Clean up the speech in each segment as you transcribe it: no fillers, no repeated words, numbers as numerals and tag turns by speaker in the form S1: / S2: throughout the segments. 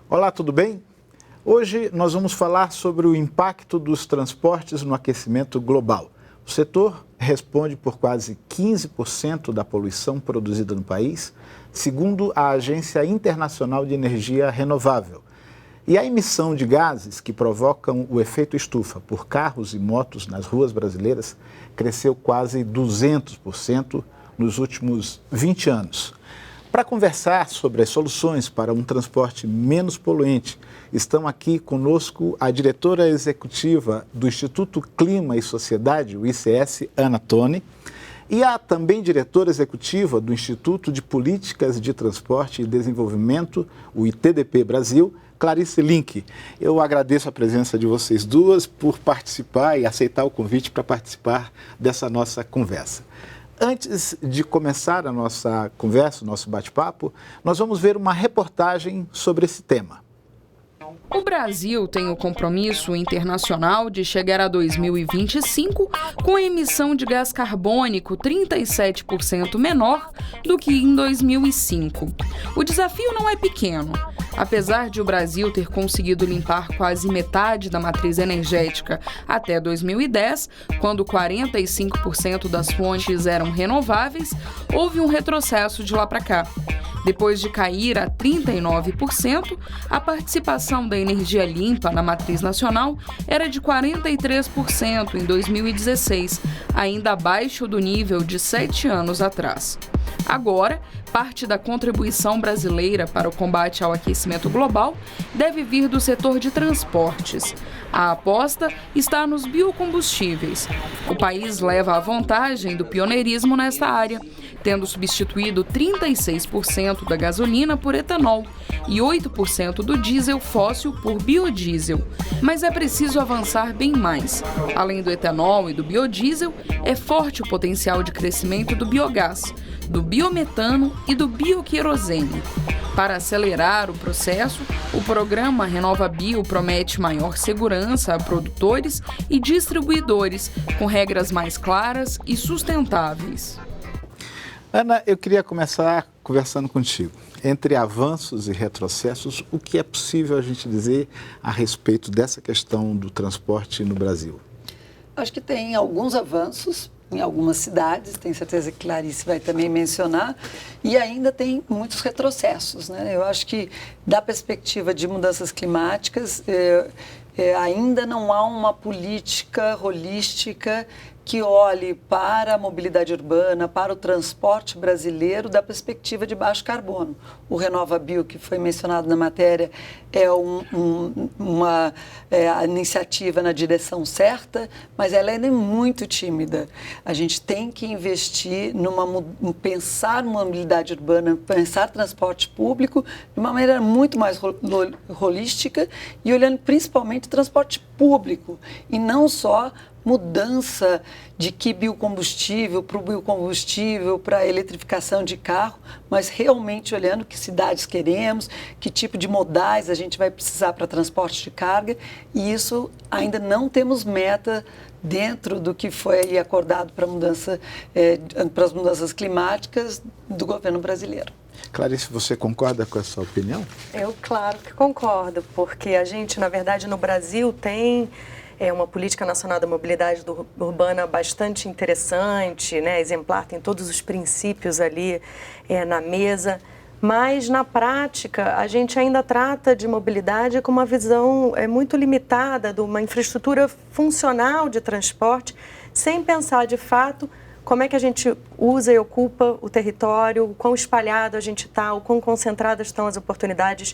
S1: Olá, tudo bem? Hoje nós vamos falar sobre o impacto dos transportes no aquecimento global. O setor responde por quase 15% da poluição produzida no país, segundo a Agência Internacional de Energia Renovável. E a emissão de gases que provocam o efeito estufa por carros e motos nas ruas brasileiras cresceu quase 200% nos últimos 20 anos. Para conversar sobre as soluções para um transporte menos poluente, estão aqui conosco a diretora executiva do Instituto Clima e Sociedade, o ICS, Ana Toni, e a também diretora executiva do Instituto de Políticas de Transporte e Desenvolvimento, o ITDP Brasil, Clarice Link. Eu agradeço a presença de vocês duas por participar e aceitar o convite para participar dessa nossa conversa. Antes de começar a nossa conversa, o nosso bate-papo, nós vamos ver uma reportagem sobre esse tema.
S2: O Brasil tem o compromisso internacional de chegar a 2025 com a emissão de gás carbônico 37% menor do que em 2005. O desafio não é pequeno. Apesar de o Brasil ter conseguido limpar quase metade da matriz energética até 2010, quando 45% das fontes eram renováveis, houve um retrocesso de lá para cá. Depois de cair a 39%, a participação da energia limpa na matriz nacional era de 43% em 2016, ainda abaixo do nível de 7 anos atrás. Agora, parte da contribuição brasileira para o combate ao aquecimento global deve vir do setor de transportes. A aposta está nos biocombustíveis. O país leva a vantagem do pioneirismo nesta área, tendo substituído 36% da gasolina por etanol e 8% do diesel fóssil por biodiesel. Mas é preciso avançar bem mais. Além do etanol e do biodiesel, é forte o potencial de crescimento do biogás, do biometano e do bioquerosene. Para acelerar o processo, o programa RenovaBio promete maior segurança a produtores e distribuidores, com regras mais claras e sustentáveis.
S1: Ana, eu queria começar conversando contigo. Entre avanços e retrocessos, o que é possível a gente dizer a respeito dessa questão do transporte no Brasil?
S3: Acho que tem alguns avanços em algumas cidades, tenho certeza que Clarice vai também mencionar, e ainda tem muitos retrocessos, né? Eu acho que, da perspectiva de mudanças climáticas, ainda não há uma política holística que olhe para a mobilidade urbana, para o transporte brasileiro da perspectiva de baixo carbono. O RenovaBio, que foi mencionado na matéria, é uma iniciativa na direção certa, mas ela ainda é muito tímida. A gente tem que investir em pensar numa mobilidade urbana, pensar transporte público de uma maneira muito mais holística e olhando principalmente o transporte público e não só mudança de que biocombustível para o biocombustível, para a eletrificação de carro, mas realmente olhando que cidades queremos, que tipo de modais a gente vai precisar para transporte de carga, e isso ainda não temos meta dentro do que foi aí acordado para as mudanças climáticas do governo brasileiro.
S1: Clarice, você concorda com essa opinião?
S4: Eu, claro que concordo, porque a gente, na verdade, no Brasil tem uma política nacional da mobilidade urbana bastante interessante, né, exemplar, tem todos os princípios ali na mesa, mas na prática a gente ainda trata de mobilidade com uma visão muito limitada de uma infraestrutura funcional de transporte, sem pensar de fato como é que a gente usa e ocupa o território, o quão espalhado a gente está, o quão concentradas estão as oportunidades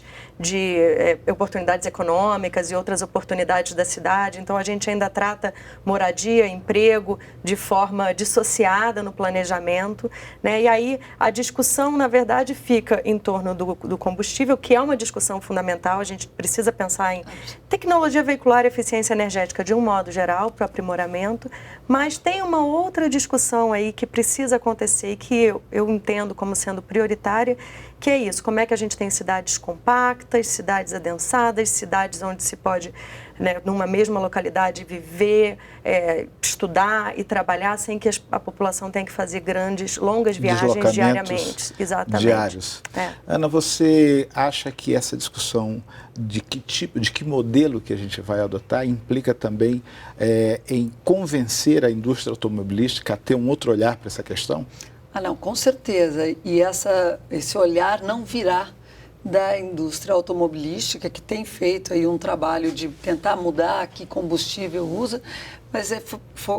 S4: oportunidades econômicas e outras oportunidades da cidade. Então, a gente ainda trata moradia, emprego de forma dissociada no planejamento, né? E aí a discussão, na verdade, fica em torno do combustível, que é uma discussão fundamental. A gente precisa pensar em tecnologia veicular e eficiência energética de um modo geral para aprimoramento, mas tem uma outra discussão aí que precisa acontecer e que eu entendo como sendo prioritária, que é isso, como é que a gente tem cidades compactas, cidades adensadas, cidades onde se pode né, numa mesma localidade, viver, estudar e trabalhar sem que a população tenha que fazer longas viagens diariamente. Exatamente.
S1: Diários. Ana, você acha que essa discussão de que modelo que a gente vai adotar implica também em convencer a indústria automobilística a ter um outro olhar para essa questão?
S3: Não, com certeza. E esse olhar não virá da indústria automobilística, que tem feito aí um trabalho de tentar mudar que combustível usa, mas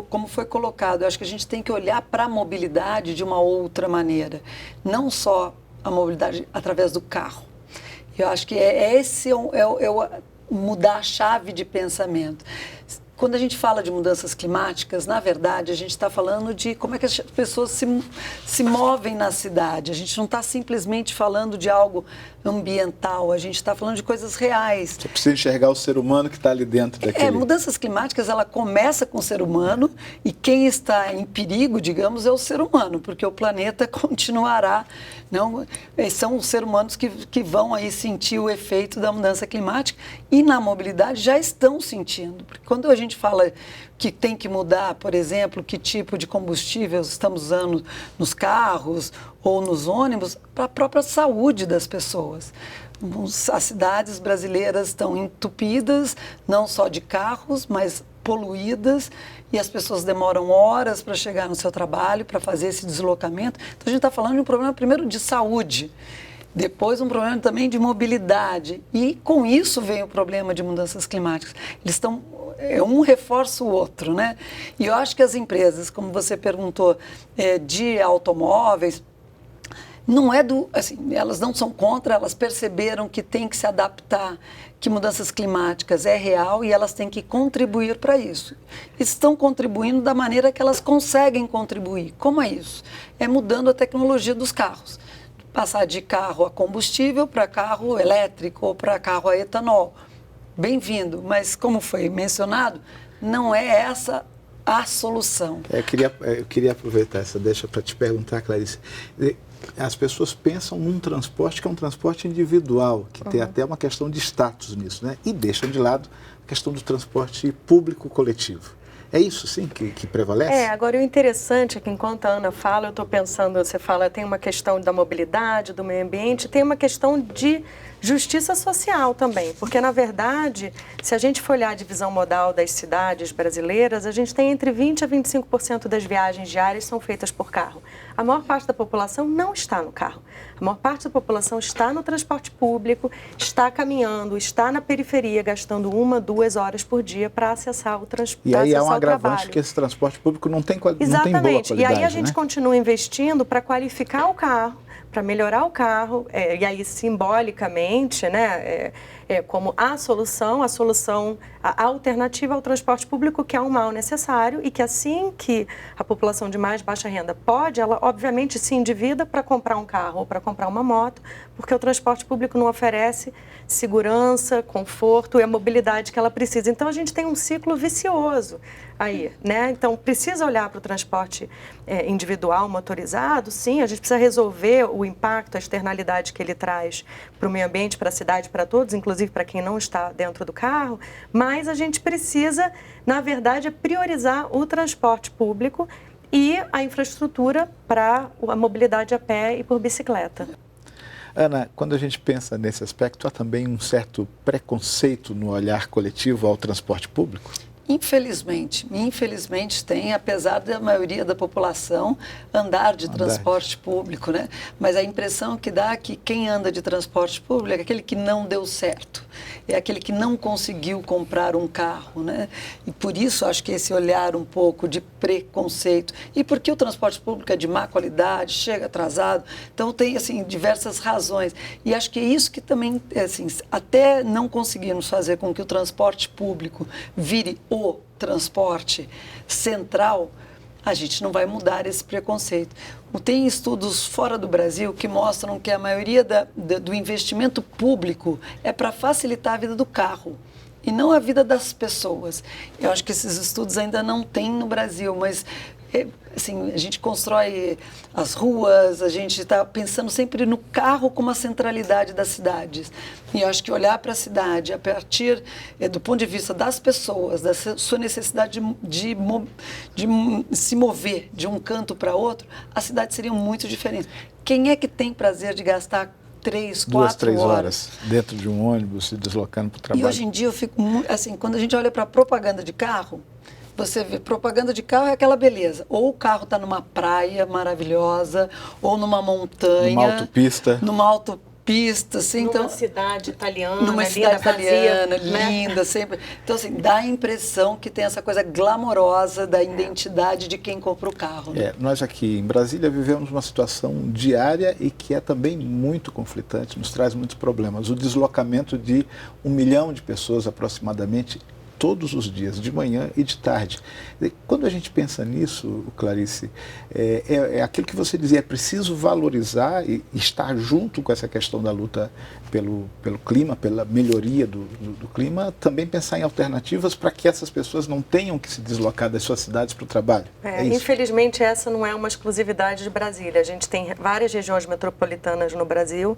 S3: como foi colocado, eu acho que a gente tem que olhar para a mobilidade de uma outra maneira, não só a mobilidade através do carro. Eu acho que mudar a chave de pensamento. Quando a gente fala de mudanças climáticas, na verdade, a gente está falando de como é que as pessoas se movem na cidade. A gente não está simplesmente falando de algo ambiental, a gente está falando de coisas reais.
S1: Você precisa enxergar o ser humano que está ali dentro daquele...
S3: Mudanças climáticas, ela começa com o ser humano e quem está em perigo, digamos, é o ser humano, porque o planeta continuará... São os seres humanos que vão aí sentir o efeito da mudança climática e na mobilidade já estão sentindo. Porque quando a gente fala que tem que mudar, por exemplo, que tipo de combustível estamos usando nos carros ou nos ônibus, para a própria saúde das pessoas. As cidades brasileiras estão entupidas, não só de carros, mas poluídas, e as pessoas demoram horas para chegar no seu trabalho, para fazer esse deslocamento. Então, a gente está falando de um problema, primeiro, de saúde, depois um problema também de mobilidade, e com isso vem o problema de mudanças climáticas. Eles estão... um reforça o outro, né? E eu acho que as empresas, como você perguntou, de automóveis, não é elas não são contra, elas perceberam que tem que se adaptar, que mudanças climáticas é real e elas têm que contribuir para isso. Estão contribuindo da maneira que elas conseguem contribuir. Como é isso? É mudando a tecnologia dos carros. Passar de carro a combustível para carro elétrico ou para carro a etanol. Bem-vindo, mas como foi mencionado, não é essa a solução.
S1: Eu queria aproveitar essa deixa para te perguntar, Clarice. As pessoas pensam num transporte que é um transporte individual, que tem até uma questão de status nisso, né? E deixam de lado a questão do transporte público coletivo. É isso, sim, que prevalece?
S4: Agora o interessante é que enquanto a Ana fala, eu estou pensando, você fala, tem uma questão da mobilidade, do meio ambiente, tem uma questão de justiça social também, porque na verdade, se a gente for olhar a divisão modal das cidades brasileiras, a gente tem entre 20% a 25% das viagens diárias são feitas por carro. A maior parte da população não está no carro. A maior parte da população está no transporte público, está caminhando, está na periferia, gastando 1, 2 horas por dia para acessar o transporte.
S1: E aí há um agravante que esse transporte público não tem boa qualidade.
S4: Exatamente. E aí a gente continua investindo para qualificar o carro, para melhorar o carro, e aí simbolicamente, né, como a solução, a alternativa ao transporte público, que é um mal necessário e que assim que a população de mais baixa renda pode, ela obviamente se endivida para comprar um carro ou para comprar uma moto, porque o transporte público não oferece segurança, conforto e a mobilidade que ela precisa. Então a gente tem um ciclo vicioso aí, né? Então precisa olhar para o transporte individual, motorizado, sim, a gente precisa resolver o impacto, a externalidade que ele traz para o meio ambiente, para a cidade, para todos, inclusive para quem não está dentro do carro, mas a gente precisa, na verdade, priorizar o transporte público e a infraestrutura para a mobilidade a pé e por bicicleta.
S1: Ana, quando a gente pensa nesse aspecto, há também um certo preconceito no olhar coletivo ao transporte público?
S3: Infelizmente tem, apesar da maioria da população andar de transporte público, né? Mas a impressão que dá é que quem anda de transporte público é aquele que não deu certo, é aquele que não conseguiu comprar um carro, né? E por isso acho que esse olhar um pouco de preconceito, e porque o transporte público é de má qualidade, chega atrasado, então tem assim diversas razões, e acho que é isso que também, assim, até não conseguirmos fazer com que o transporte público vire o transporte central, a gente não vai mudar esse preconceito. Tem estudos fora do Brasil que mostram que a maioria do investimento público é para facilitar a vida do carro e não a vida das pessoas. Eu acho que esses estudos ainda não tem no Brasil, mas Assim, a gente constrói as ruas, a gente está pensando sempre no carro como a centralidade das cidades. E eu acho que olhar para a cidade a partir do ponto de vista das pessoas, da sua necessidade de se mover de um canto para outro, as cidades seriam muito diferentes. Quem é que tem prazer de gastar 3, 4
S1: horas dentro de um ônibus se deslocando para o trabalho?
S3: E hoje em dia eu fico muito, assim, quando a gente olha para a propaganda de carro, você vê, propaganda de carro é aquela beleza. Ou o carro está numa praia maravilhosa, ou numa montanha. Numa autopista, assim.
S4: Numa cidade italiana,
S3: numa cidade italiana,
S4: vazia,
S3: linda, sempre. Então, assim, dá a impressão que tem essa coisa glamourosa da identidade de quem compra o carro. Né?
S1: Nós aqui em Brasília vivemos uma situação diária e que é também muito conflitante, nos traz muitos problemas. O deslocamento de 1 milhão de pessoas aproximadamente todos os dias, de manhã e de tarde. Quando a gente pensa nisso, Clarice, é aquilo que você dizia, é preciso valorizar e estar junto com essa questão da luta pelo clima, pela melhoria do clima, também pensar em alternativas para que essas pessoas não tenham que se deslocar das suas cidades para o trabalho.
S4: Infelizmente, essa não é uma exclusividade de Brasília. A gente tem várias regiões metropolitanas no Brasil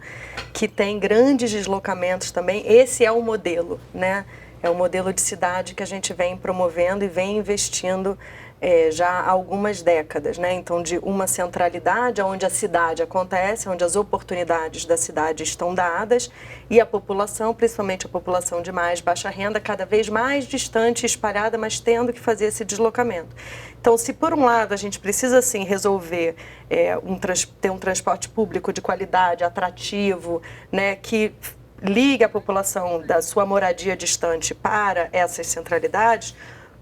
S4: que têm grandes deslocamentos também. Esse é o modelo, né? É o modelo de cidade que a gente vem promovendo e vem investindo já há algumas décadas, né? Então, de uma centralidade onde a cidade acontece, onde as oportunidades da cidade estão dadas e a população, principalmente a população de mais baixa renda, cada vez mais distante, espalhada, mas tendo que fazer esse deslocamento. Então, se por um lado a gente precisa, sim, resolver ter um transporte público de qualidade, atrativo, né, que ligue a população da sua moradia distante para essas centralidades,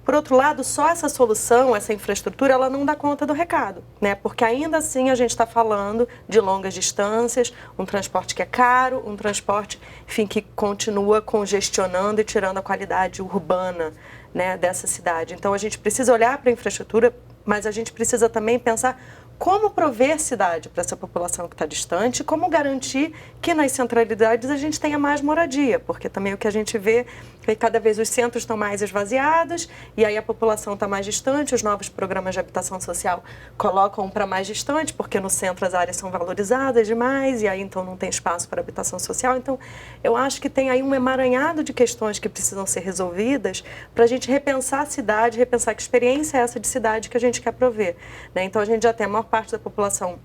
S4: por outro lado, só essa solução, essa infraestrutura, ela não dá conta do recado, né? Porque ainda assim a gente está falando de longas distâncias, um transporte que é caro, um transporte, enfim, que continua congestionando e tirando a qualidade urbana, né, dessa cidade. Então a gente precisa olhar para a infraestrutura, mas a gente precisa também pensar como prover cidade para essa população que está distante, como garantir que nas centralidades a gente tenha mais moradia, porque também o que a gente vê é que cada vez os centros estão mais esvaziados e aí a população está mais distante, os novos programas de habitação social colocam para mais distante, porque no centro as áreas são valorizadas demais e aí então não tem espaço para habitação social. Então eu acho que tem aí um emaranhado de questões que precisam ser resolvidas para a gente repensar a cidade, repensar que experiência é essa de cidade que a gente quer prover, né? Então a gente já tem a maior parte da população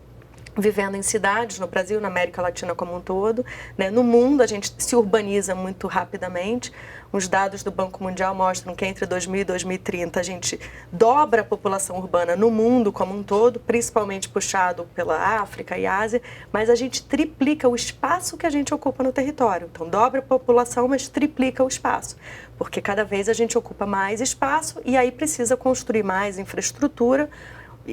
S4: vivendo em cidades, no Brasil, na América Latina como um todo, né? No mundo a gente se urbaniza muito rapidamente. Os dados do Banco Mundial mostram que entre 2000 e 2030 a gente dobra a população urbana no mundo como um todo, principalmente puxado pela África e Ásia, mas a gente triplica o espaço que a gente ocupa no território. Então dobra a população, mas triplica o espaço, porque cada vez a gente ocupa mais espaço e aí precisa construir mais infraestrutura,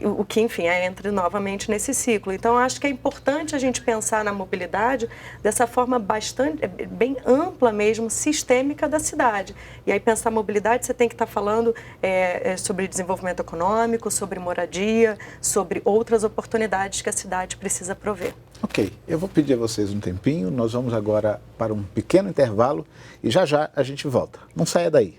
S4: o que, enfim, entra novamente nesse ciclo. Então, acho que é importante a gente pensar na mobilidade dessa forma bem ampla mesmo, sistêmica da cidade. E aí, pensar mobilidade, você tem que estar falando sobre desenvolvimento econômico, sobre moradia, sobre outras oportunidades que a cidade precisa prover.
S1: Ok, eu vou pedir a vocês um tempinho, nós vamos agora para um pequeno intervalo e já já a gente volta. Não saia daí.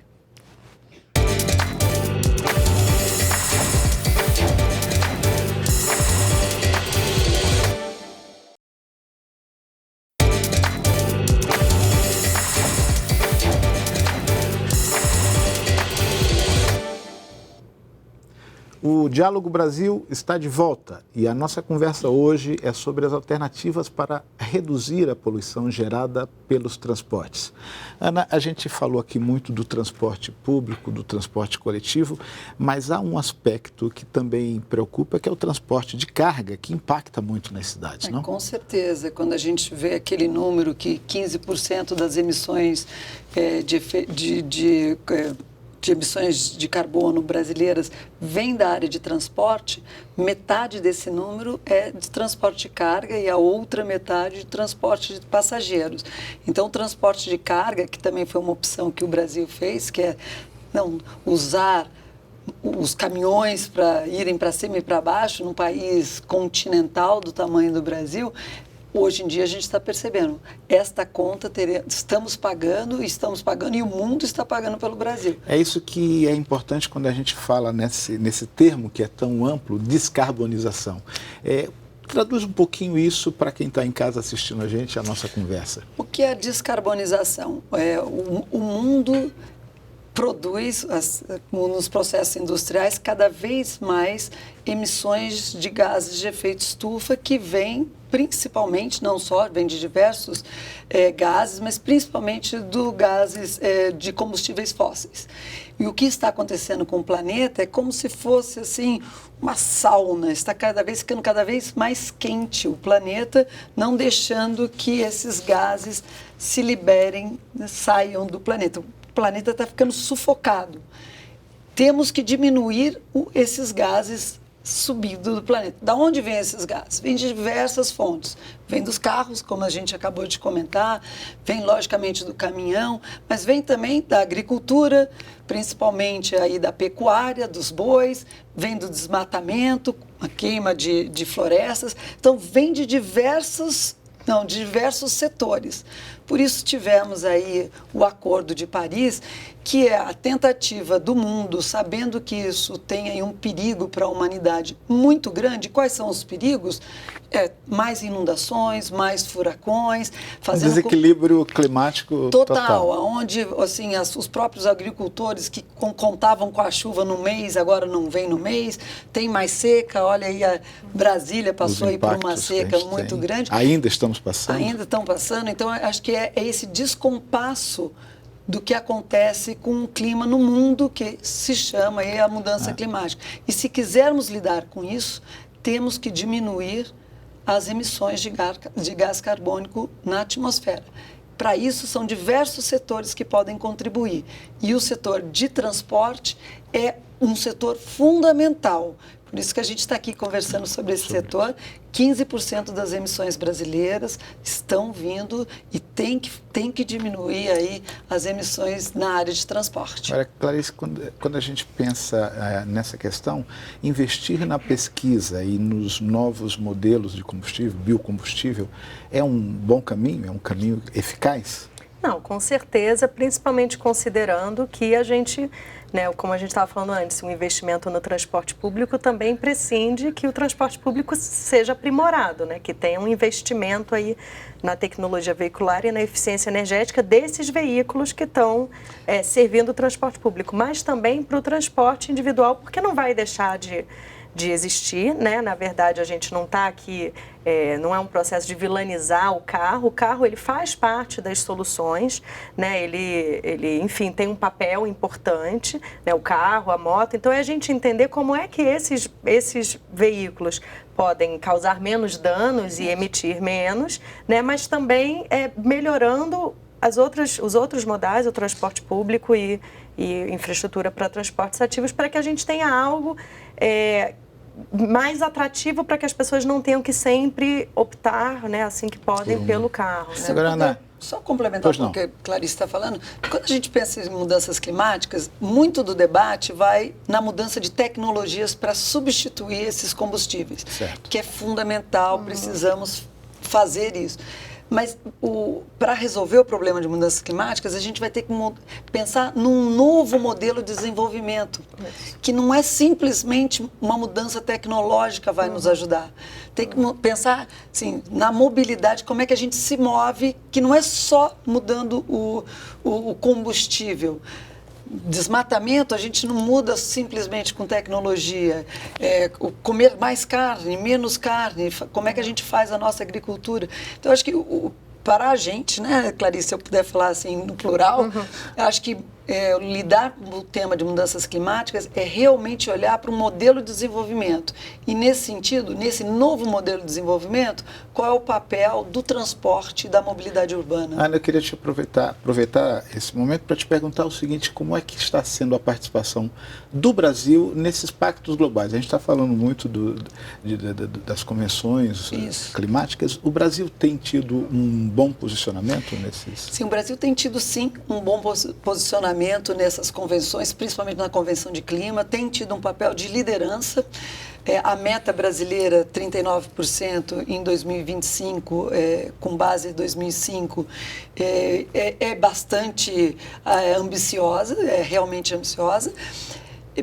S1: O Diálogo Brasil está de volta e a nossa conversa hoje é sobre as alternativas para reduzir a poluição gerada pelos transportes. Ana, a gente falou aqui muito do transporte público, do transporte coletivo, mas há um aspecto que também preocupa, que é o transporte de carga, que impacta muito nas cidades, não?
S3: Com certeza. Quando a gente vê aquele número que 15% das emissões de emissões de carbono brasileiras vem da área de transporte, metade desse número é de transporte de carga e a outra metade de transporte de passageiros. Então, o transporte de carga, que também foi uma opção que o Brasil fez, que é não usar os caminhões para irem para cima e para baixo, num país continental do tamanho do Brasil, hoje em dia a gente está percebendo, esta conta estamos pagando e o mundo está pagando pelo Brasil.
S1: É isso que é importante quando a gente fala nesse termo que é tão amplo, descarbonização. Traduz um pouquinho isso para quem está em casa assistindo a gente, a nossa conversa.
S3: O que é a descarbonização? O mundo produz, nos processos industriais, cada vez mais emissões de gases de efeito estufa que vêm principalmente, não só, vem de diversos gases, mas principalmente do gases de combustíveis fósseis. E o que está acontecendo com o planeta é como se fosse assim uma sauna, está ficando cada vez mais quente o planeta, não deixando que esses gases se liberem, saiam do planeta. O planeta está ficando sufocado. Temos que diminuir esses gases subindo do planeta. Da onde vêm esses gases? Vêm de diversas fontes. Vem dos carros, como a gente acabou de comentar, vem logicamente do caminhão, mas vem também da agricultura, principalmente aí da pecuária, dos bois, vem do desmatamento, a queima de florestas. Então, vem de diversos setores. Por isso tivemos aí o Acordo de Paris, que é a tentativa do mundo, sabendo que isso tem aí um perigo para a humanidade muito grande. Quais são os perigos? Mais inundações, mais furacões.
S1: Desequilíbrio climático total.
S3: Onde assim, os próprios agricultores que contavam com a chuva no mês, agora não vem no mês. Tem mais seca, olha aí, a Brasília passou aí por uma seca muito grande.
S1: Ainda estamos passando.
S3: Ainda estão passando, então acho que é esse descompasso do que acontece com o clima no mundo, que se chama aí a mudança climática. E se quisermos lidar com isso, temos que diminuir as emissões de gás carbônico na atmosfera. Para isso, são diversos setores que podem contribuir. E o setor de transporte é um setor fundamental. Por isso que a gente está aqui conversando sobre esse setor. 15% das emissões brasileiras estão vindo e tem que diminuir aí as emissões na área de transporte.
S1: Olha, Clarice, quando a gente pensa nessa questão, investir na pesquisa e nos novos modelos de combustível, biocombustível, é um bom caminho, é um caminho eficaz?
S4: Não, com certeza, principalmente considerando que a gente, como a gente estava falando antes, um investimento no transporte público também prescinde que o transporte público seja aprimorado, que tenha um investimento aí na tecnologia veicular e na eficiência energética desses veículos que estão servindo o transporte público, mas também para o transporte individual, porque não vai deixar de existir, Na verdade, a gente não está aqui, não é um processo de vilanizar o carro ele faz parte das soluções, ele, enfim, tem um papel importante, o carro, a moto, então é a gente entender como é que esses veículos podem causar menos danos e emitir menos, mas também melhorando os outros modais, o transporte público e infraestrutura para transportes ativos, para que a gente tenha algo mais atrativo para que as pessoas não tenham que sempre optar, assim que podem, pelo carro.
S3: Só complementar o que a Clarice está falando, quando a gente pensa em mudanças climáticas, muito do debate vai na mudança de tecnologias para substituir esses combustíveis, que é fundamental, precisamos fazer isso. Mas para resolver o problema de mudanças climáticas, a gente vai ter que pensar num novo modelo de desenvolvimento, que não é simplesmente uma mudança tecnológica vai nos ajudar. Tem que pensar assim, na mobilidade, como é que a gente se move, que não é só mudando o combustível. Desmatamento a gente não muda simplesmente com tecnologia, comer mais carne, menos carne, como é que a gente faz a nossa agricultura. Então, acho que para a gente, Clarice, se eu puder falar assim no plural, acho que lidar com o tema de mudanças climáticas é realmente olhar para um modelo de desenvolvimento. E nesse sentido, nesse novo modelo de desenvolvimento, qual é o papel do transporte e da mobilidade urbana?
S1: Ana, eu queria te aproveitar esse momento para te perguntar o seguinte, como é que está sendo a participação do Brasil nesses pactos globais? A gente está falando muito das convenções climáticas. O Brasil tem tido um bom posicionamento nesses?
S3: Sim, o Brasil tem tido, sim, um bom posicionamento nessas convenções, principalmente na Convenção de Clima, tem tido um papel de liderança. A meta brasileira, 39% em 2025, com base em 2005, é bastante ambiciosa, é realmente ambiciosa.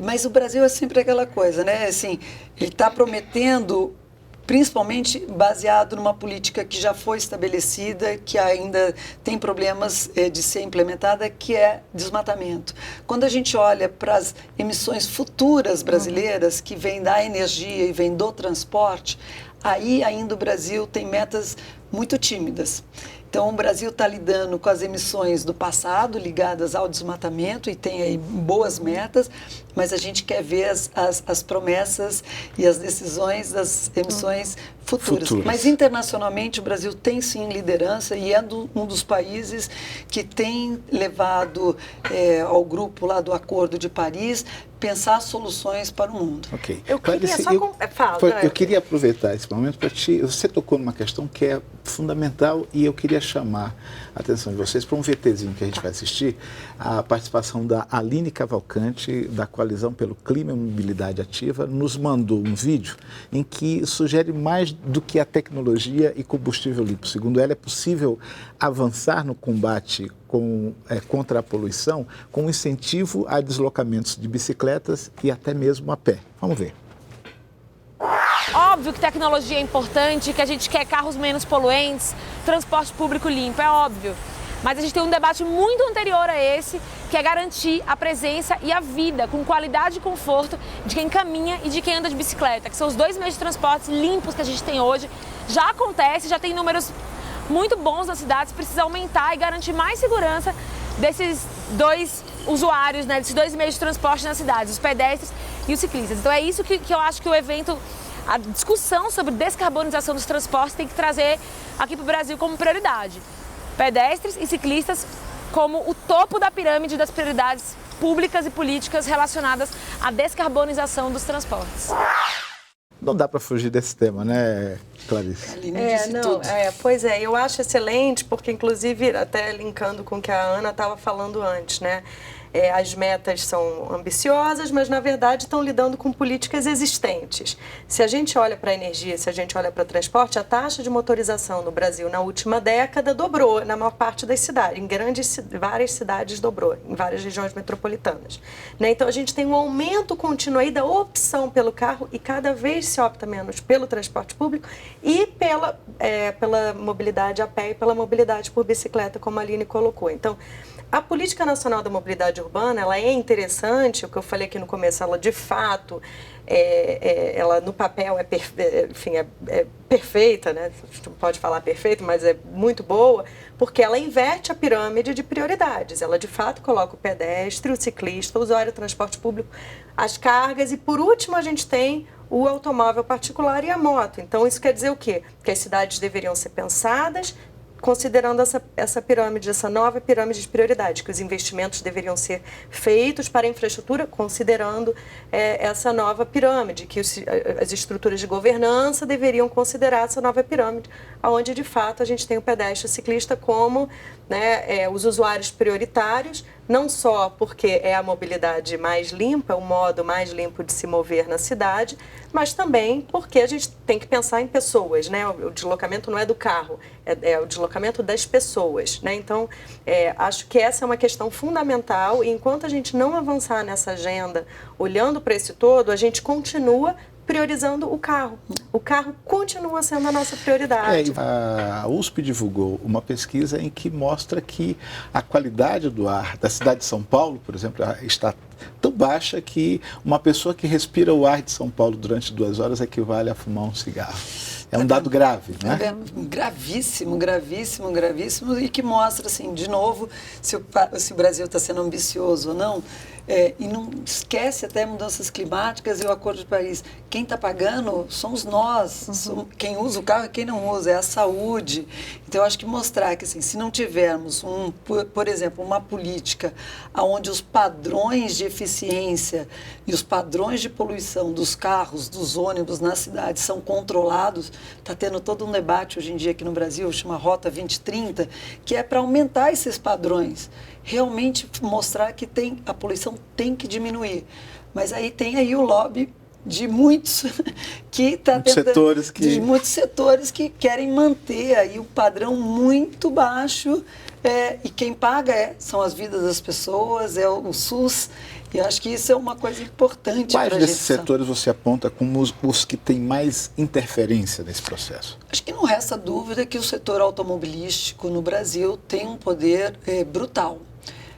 S3: Mas o Brasil é sempre aquela coisa, né? Assim, ele está prometendo, principalmente baseado numa política que já foi estabelecida, que ainda tem problemas de ser implementada, que é desmatamento. Quando a gente olha para as emissões futuras brasileiras, que vêm da energia e vêm do transporte, aí ainda o Brasil tem metas muito tímidas. Então, o Brasil está lidando com as emissões do passado ligadas ao desmatamento e tem aí boas metas, mas a gente quer ver as promessas e as decisões das emissões futuras. Mas, internacionalmente, o Brasil tem, sim, liderança e é um dos países que tem levado ao grupo lá do Acordo de Paris pensar soluções para o mundo.
S1: Ok.
S4: Eu queria
S1: eu queria aproveitar esse momento para você tocou numa questão que é fundamental e eu queria chamar a atenção de vocês para um VTzinho que a gente vai assistir, a participação da Aline Cavalcante, da Coalizão pelo Clima e Mobilidade Ativa, nos mandou um vídeo em que sugere mais do que a tecnologia e combustível limpo. Segundo ela, é possível avançar no combate contra a poluição com incentivo a deslocamentos de bicicletas e até mesmo a pé. Vamos ver.
S5: Óbvio que tecnologia é importante, que a gente quer carros menos poluentes, transporte público limpo, é óbvio. Mas a gente tem um debate muito anterior a esse, que é garantir a presença e a vida com qualidade e conforto de quem caminha e de quem anda de bicicleta, que são os dois meios de transporte limpos que a gente tem hoje. Já acontece, já tem números muito bons nas cidades, precisa aumentar e garantir mais segurança desses dois usuários, né, desses dois meios de transporte nas cidades, os pedestres e os ciclistas. Então é isso que eu acho que o evento, a discussão sobre descarbonização dos transportes tem que trazer aqui para o Brasil como prioridade. Pedestres e ciclistas como o topo da pirâmide das prioridades públicas e políticas relacionadas à descarbonização dos transportes.
S1: Não dá para fugir desse tema, né, Clarice?
S4: Pois é, eu acho excelente, porque inclusive, até linkando com o que a Ana estava falando antes, né? As metas são ambiciosas, mas na verdade estão lidando com políticas existentes. Se a gente olha para a energia, se a gente olha para o transporte, a taxa de motorização no Brasil na última década dobrou na maior parte das cidades, várias cidades dobrou, em várias regiões metropolitanas. Né? Então a gente tem um aumento contínuo aí da opção pelo carro e cada vez se opta menos pelo transporte público e pela mobilidade a pé e pela mobilidade por bicicleta, como a Aline colocou. Então, a Política Nacional da Mobilidade Urbana, ela é interessante, o que eu falei aqui no começo, ela de fato, ela no papel é perfeita, né? A gente não pode falar perfeita, mas é muito boa, porque ela inverte a pirâmide de prioridades. Ela de fato coloca o pedestre, o ciclista, o usuário do transporte público, as cargas e por último a gente tem o automóvel particular e a moto. Então isso quer dizer o quê? Que as cidades deveriam ser pensadas considerando essa pirâmide, essa nova pirâmide de prioridade, que os investimentos deveriam ser feitos para a infraestrutura, considerando essa nova pirâmide, que as estruturas de governança deveriam considerar essa nova pirâmide, onde de fato a gente tem o pedestre e o ciclista como, né, os usuários prioritários, não só porque é a mobilidade mais limpa, o modo mais limpo de se mover na cidade, mas também porque a gente tem que pensar em pessoas, né? O deslocamento não é do carro, é o deslocamento das pessoas, né? Então, acho que essa é uma questão fundamental e enquanto a gente não avançar nessa agenda, olhando para esse todo, a gente continua priorizando o carro. O carro continua sendo a nossa prioridade.
S1: A USP divulgou uma pesquisa em que mostra que a qualidade do ar da cidade de São Paulo, por exemplo, está tão baixa que uma pessoa que respira o ar de São Paulo durante 2 horas equivale a fumar um cigarro. É um dado grave, né?
S3: Gravíssimo, gravíssimo, gravíssimo e que mostra, assim, de novo, se o Brasil está sendo ambicioso ou não. E não esquece até mudanças climáticas e o Acordo de Paris. Quem está pagando somos nós, quem usa o carro e quem não usa, é a saúde. Então, eu acho que mostrar que, assim, se não tivermos, por exemplo, uma política onde os padrões de eficiência e os padrões de poluição dos carros, dos ônibus nas cidades são controlados, está tendo todo um debate hoje em dia aqui no Brasil, chama Rota 2030, que é para aumentar esses padrões, realmente mostrar que a poluição tem que diminuir. Mas aí tem aí o lobby de muitos muitos setores que querem manter aí o padrão muito baixo, e quem paga são as vidas das pessoas, é o SUS, e acho que isso é uma coisa importante.
S1: Quais desses setores você aponta como os que têm mais interferência nesse processo?
S3: Acho que não resta dúvida que o setor automobilístico no Brasil tem um poder brutal.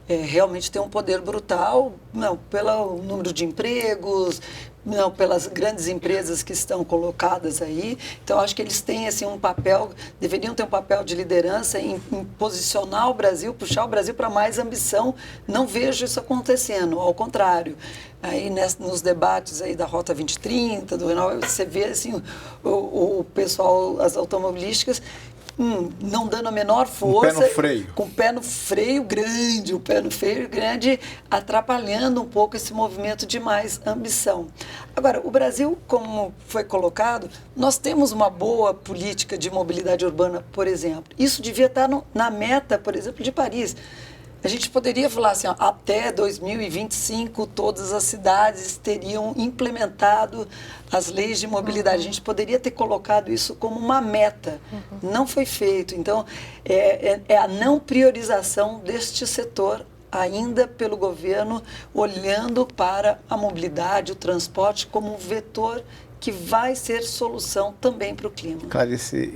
S3: Realmente tem um poder brutal, não pelo número de empregos, não pelas grandes empresas que estão colocadas aí. Então, acho que eles têm assim, deveriam ter um papel de liderança em posicionar o Brasil, puxar o Brasil para mais ambição. Não vejo isso acontecendo, ao contrário. Aí, nos debates aí da Rota 2030, do Renal, você vê assim, o pessoal, as automobilísticas, não dando a menor força. Com o pé no freio grande, atrapalhando um pouco esse movimento de mais ambição. Agora, o Brasil, como foi colocado, nós temos uma boa política de mobilidade urbana, por exemplo. Isso devia estar na meta, por exemplo, de Paris. A gente poderia falar assim, até 2025 todas as cidades teriam implementado as leis de mobilidade. A gente poderia ter colocado isso como uma meta. Não foi feito. Então, é a não priorização deste setor ainda pelo governo, olhando para a mobilidade, o transporte como um vetor que vai ser solução também para o clima.
S1: Clarice,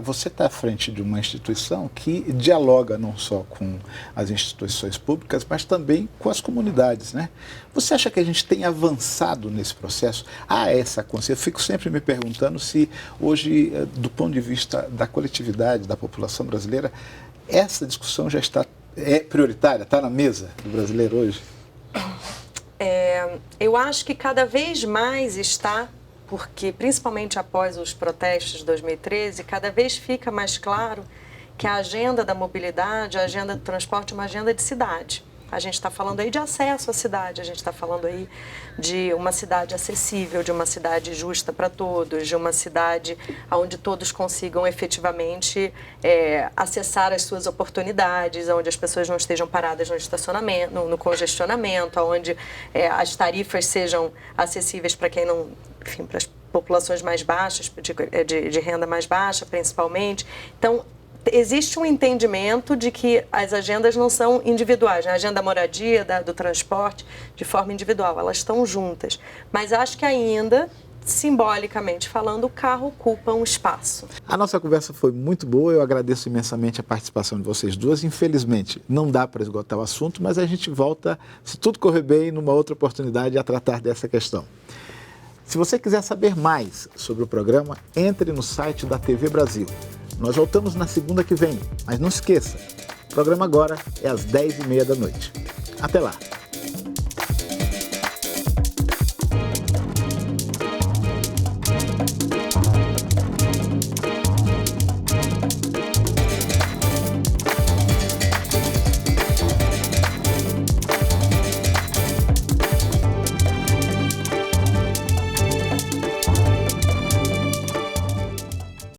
S1: você está à frente de uma instituição que dialoga não só com as instituições públicas, mas também com as comunidades, né? Você acha que a gente tem avançado nesse processo? Essa consciência. Eu fico sempre me perguntando se hoje, do ponto de vista da coletividade, da população brasileira, essa discussão já é prioritária, está na mesa do brasileiro hoje?
S4: Eu acho que cada vez mais está, porque principalmente após os protestos de 2013, cada vez fica mais claro que a agenda da mobilidade, a agenda do transporte é uma agenda de cidade. A gente está falando aí de acesso à cidade, a gente está falando aí de uma cidade acessível, de uma cidade justa para todos, de uma cidade onde todos consigam efetivamente acessar as suas oportunidades, onde as pessoas não estejam paradas no estacionamento, no congestionamento, onde as tarifas sejam acessíveis para quem não, enfim, para as populações mais baixas, de renda mais baixa principalmente. Então, existe um entendimento de que as agendas não são individuais, né? A agenda da moradia, do transporte, de forma individual, elas estão juntas. Mas acho que ainda, simbolicamente falando, o carro ocupa um espaço.
S1: A nossa conversa foi muito boa, eu agradeço imensamente a participação de vocês duas. Infelizmente, não dá para esgotar o assunto, mas a gente volta, se tudo correr bem, numa outra oportunidade a tratar dessa questão. Se você quiser saber mais sobre o programa, entre no site da TV Brasil. Nós voltamos na segunda que vem, mas não esqueça, o programa agora é às 10h30 da noite. Até lá!